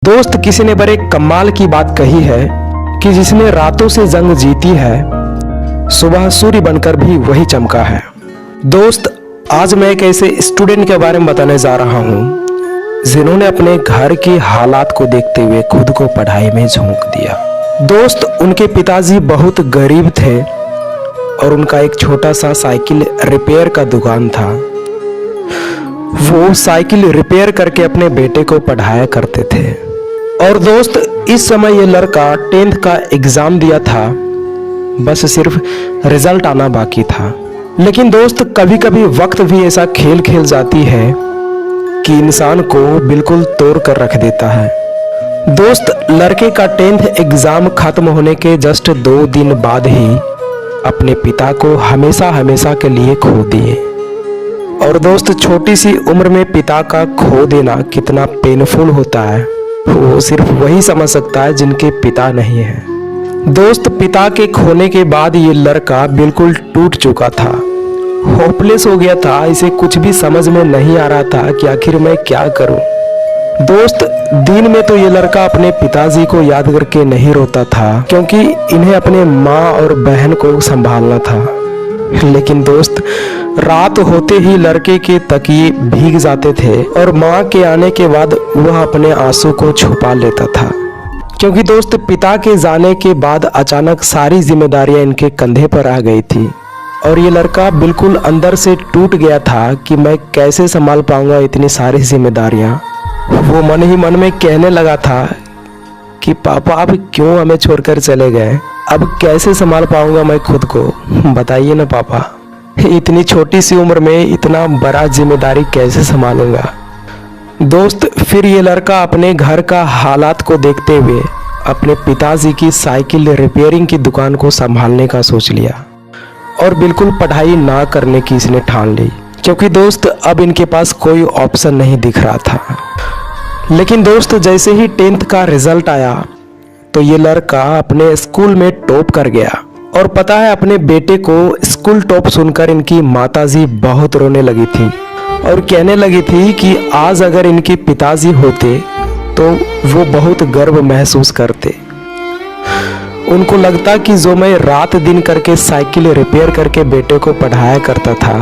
दोस्त, किसी ने बड़े कमाल की बात कही है कि जिसने रातों से जंग जीती है सुबह सूर्य बनकर भी वही चमका है। दोस्त, आज मैं एक ऐसे स्टूडेंट के बारे में बताने जा रहा हूँ जिन्होंने अपने घर के हालात को देखते हुए खुद को पढ़ाई में झोंक दिया। दोस्त, उनके पिताजी बहुत गरीब थे और उनका एक छोटा सा साइकिल रिपेयर का दुकान था। वो साइकिल रिपेयर करके अपने बेटे को पढ़ाया करते थे। और दोस्त, इस समय ये लड़का 10th का एग्जाम दिया था, बस सिर्फ रिजल्ट आना बाकी था। लेकिन दोस्त, कभी कभी वक्त भी ऐसा खेल खेल जाती है कि इंसान को बिल्कुल तोड़ कर रख देता है। दोस्त, लड़के का 10th एग्जाम खत्म होने के जस्ट 2 दिन बाद ही अपने पिता को हमेशा हमेशा के लिए खो दिए। और दोस्त, छोटी सी उम्र में पिता का खो देना कितना पेनफुल होता है वो सिर्फ वही समझ सकता है जिनके पिता नहीं है। दोस्त, पिता के खोने के बाद ये लड़का बिल्कुल टूट चुका था, होपलेस हो गया था। इसे कुछ भी समझ में नहीं आ रहा था कि आखिर मैं क्या करूं। दोस्त, दिन में तो ये लड़का अपने पिताजी को याद करके नहीं रोता था क्योंकि इन्हें अपने माँ और बहन को संभालना था। लेकिन दोस्त, रात होते ही लड़के के तकिए भीग जाते थे और माँ के आने के बाद वह अपने आंसू को छुपा लेता था क्योंकि दोस्त, पिता के जाने के बाद अचानक सारी जिम्मेदारियां इनके कंधे पर आ गई थी और ये लड़का बिल्कुल अंदर से टूट गया था कि मैं कैसे संभाल पाऊंगा इतनी सारी जिम्मेदारियां। वो मन ही मन में कहने लगा था कि पापा आप क्यों हमें छोड़कर चले गए, अब कैसे संभाल पाऊंगा मैं खुद को, बताइए ना पापा। इतनी छोटी सी उम्र में इतना बड़ा जिम्मेदारी कैसे संभालूंगा। दोस्त, फिर ये लड़का अपने घर का हालात को देखते हुए अपने पिताजी की साइकिल रिपेयरिंग की दुकान को संभालने का सोच लिया और बिल्कुल पढ़ाई ना करने की इसने ठान ली क्योंकि दोस्त, अब इनके पास कोई ऑप्शन नहीं दिख रहा था। लेकिन दोस्त, जैसे ही 10th का रिजल्ट आया तो ये लड़का अपने स्कूल में टॉप कर गया। और पता है, अपने बेटे को स्कूल टॉप सुनकर इनकी माताजी बहुत रोने लगी थी और कहने लगी थी कि आज अगर इनके पिताजी होते तो वो बहुत गर्व महसूस करते। उनको लगता कि जो मैं रात दिन करके साइकिल रिपेयर करके बेटे को पढ़ाया करता था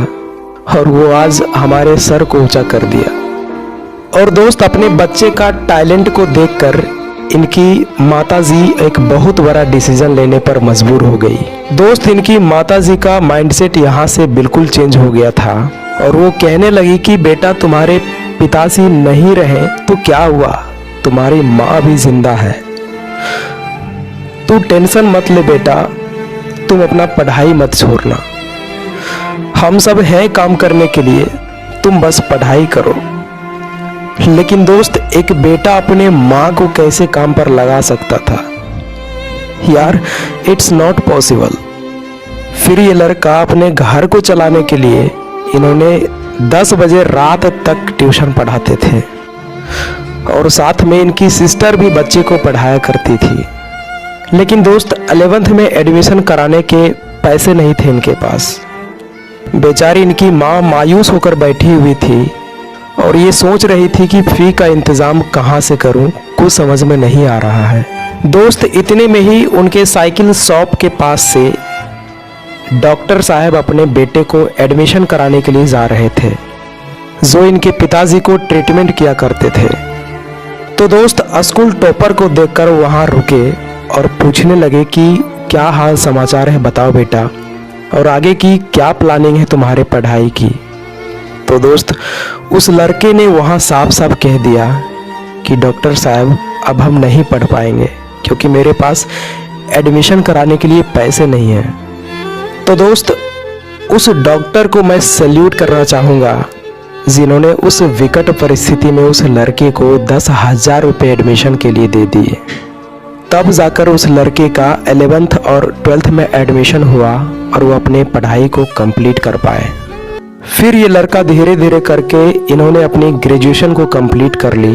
और वो आज हमारे सर को ऊंचा कर दिया। और दोस्त, अपने बच्चे का टैलेंट को देखकर इनकी माताजी एक बहुत बड़ा डिसीजन लेने पर मजबूर हो गई। दोस्त, इनकी माताजी का माइंडसेट यहाँ से बिल्कुल चेंज हो गया था और वो कहने लगी कि बेटा, तुम्हारे पिताजी नहीं रहे तो क्या हुआ, तुम्हारी माँ भी जिंदा है, तू टेंशन मत ले बेटा, तुम अपना पढ़ाई मत छोड़ना, हम सब हैं काम करने के लिए, तुम बस पढ़ाई करो। लेकिन दोस्त, एक बेटा अपने माँ को कैसे काम पर लगा सकता था यार, इट्स नॉट पॉसिबल। फिर ये लड़का अपने घर को चलाने के लिए इन्होंने 10 बजे रात तक ट्यूशन पढ़ाते थे और साथ में इनकी सिस्टर भी बच्चे को पढ़ाया करती थी। लेकिन दोस्त, 11th में एडमिशन कराने के पैसे नहीं थे इनके पास। बेचारी इनकी माँ मायूस होकर बैठी हुई थी और ये सोच रही थी कि फी का इंतज़ाम कहाँ से करूं, कुछ समझ में नहीं आ रहा है। दोस्त, इतने में ही उनके साइकिल शॉप के पास से डॉक्टर साहब अपने बेटे को एडमिशन कराने के लिए जा रहे थे जो इनके पिताजी को ट्रीटमेंट किया करते थे। तो दोस्त, स्कूल टॉपर को देखकर वहाँ रुके और पूछने लगे कि क्या हाल समाचार है, बताओ बेटा, और आगे की क्या प्लानिंग है तुम्हारे पढ़ाई की। तो दोस्त, उस लड़के ने वहाँ साफ साफ कह दिया कि डॉक्टर साहब, अब हम नहीं पढ़ पाएंगे क्योंकि मेरे पास एडमिशन कराने के लिए पैसे नहीं हैं। तो दोस्त, उस डॉक्टर को मैं सैल्यूट करना चाहूँगा जिन्होंने उस विकट परिस्थिति में उस लड़के को 10,000 रुपये एडमिशन के लिए दे दिए। तब जाकर उस लड़के का 11th और 12th में एडमिशन हुआ और वो अपने पढ़ाई को कंप्लीट कर पाए। फिर ये लड़का धीरे धीरे करके इन्होंने अपनी ग्रेजुएशन को कंप्लीट कर ली।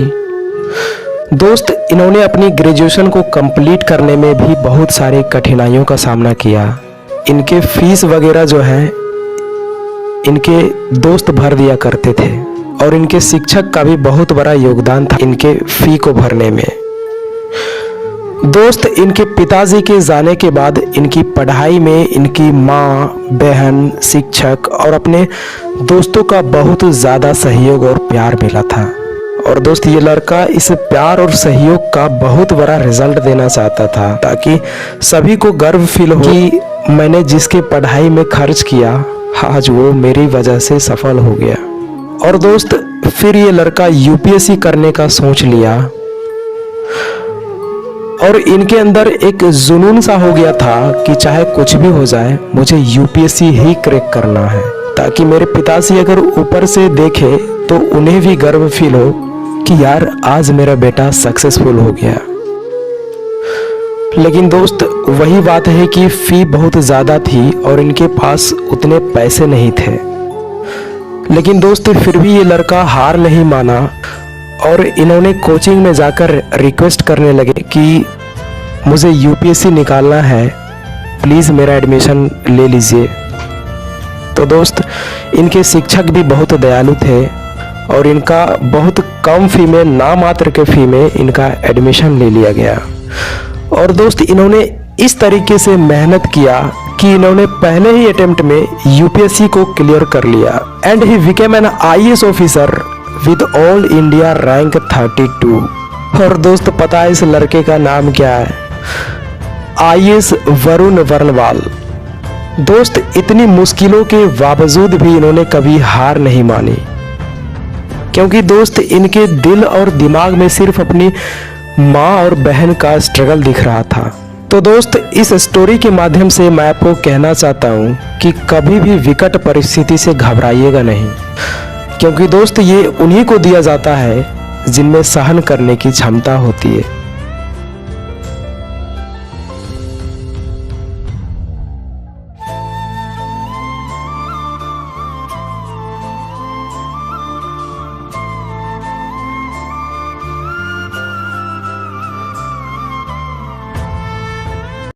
दोस्त, इन्होंने अपनी ग्रेजुएशन को कंप्लीट करने में भी बहुत सारी कठिनाइयों का सामना किया। इनके फीस वगैरह जो है इनके दोस्त भर दिया करते थे और इनके शिक्षक का भी बहुत बड़ा योगदान था इनके फी को भरने में। दोस्त, इनके पिताजी के जाने के बाद इनकी पढ़ाई में इनकी माँ, बहन, शिक्षक और अपने दोस्तों का बहुत ज़्यादा सहयोग और प्यार मिला था। और दोस्त, ये लड़का इस प्यार और सहयोग का बहुत बड़ा रिजल्ट देना चाहता था, ताकि सभी को गर्व फील हो कि मैंने जिसके पढ़ाई में खर्च किया आज वो मेरी वजह से सफल हो गया। और दोस्त, फिर ये लड़का यूपीएससी करने का सोच लिया और इनके अंदर एक जुनून सा हो गया था कि चाहे कुछ भी हो जाए मुझे यूपीएससी ही क्रैक करना है, ताकि मेरे पिताजी अगर ऊपर से देखे तो उन्हें भी गर्व फील हो कि यार आज मेरा बेटा सक्सेसफुल हो गया। लेकिन दोस्त, वही बात है कि फी बहुत ज़्यादा थी और इनके पास उतने पैसे नहीं थे। लेकिन दोस्त, फिर भी ये लड़का हार नहीं माना और इन्होंने कोचिंग में जाकर रिक्वेस्ट करने लगे कि मुझे यूपीएससी निकालना है, प्लीज़ मेरा एडमिशन ले लीजिए। तो दोस्त, इनके शिक्षक भी बहुत दयालु थे और इनका बहुत कम फी में, नामात्र के फी में इनका एडमिशन ले लिया गया। और दोस्त, इन्होंने इस तरीके से मेहनत किया कि इन्होंने पहले ही अटेम्प्ट में यूपीएससी को क्लियर कर लिया and he became an IAS officer with all India rank 32। और दोस्त, पता है इस लड़के का नाम क्या है? आईएएस वरुण वर्णवाल। दोस्त, इतनी मुश्किलों के बावजूद भी इन्होंने कभी हार नहीं मानी, क्योंकि दोस्त इनके दिल और दिमाग में सिर्फ अपनी माँ और बहन का स्ट्रगल दिख रहा था। तो दोस्त, इस स्टोरी के माध्यम से मैं आपको कहना चाहता हूँ कि कभी भी विकट परिस्थिति से घबराइएगा नहीं, क्योंकि दोस्त ये उन्हीं को दिया जाता है जिनमें सहन करने की क्षमता होती है।